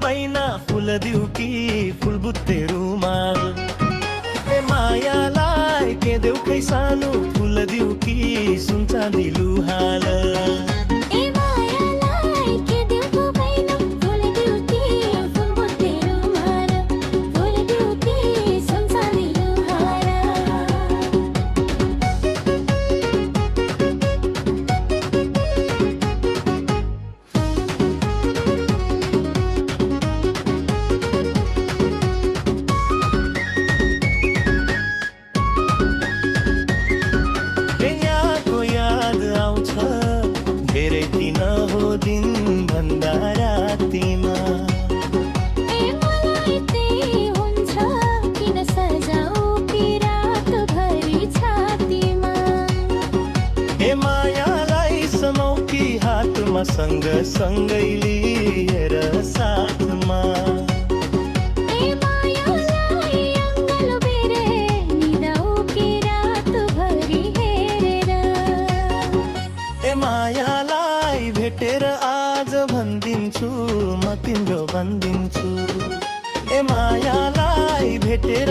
बैना फुल दिउ कि फुल बुट्टे रुमाल ए मायालाई के देउ खै सानो फुल दिउ कि सुन चाँदी लुहाल ए मायालाई के देउ बैना फुल दिउ कि फुल बुट्टे रुमाल फुल दिउ कि सुन चाँदी लुहाल धेरै दिन हो दिन भन्दा रातिमा ए मलाई त्यही हुन्छ किन सजाऊ कि रातभरि छातीमा ए मायालाई समाउ कि हातमा सँगसँगै लिएर साथमा ए मायालाई अङ्गलो बेरे निदाऊ कि रातभरि हेरेर ए मायालाई भेटेर आज भन्दिन्छु म तिम्रो भन्दिन्छु ए मायालाई भेटेर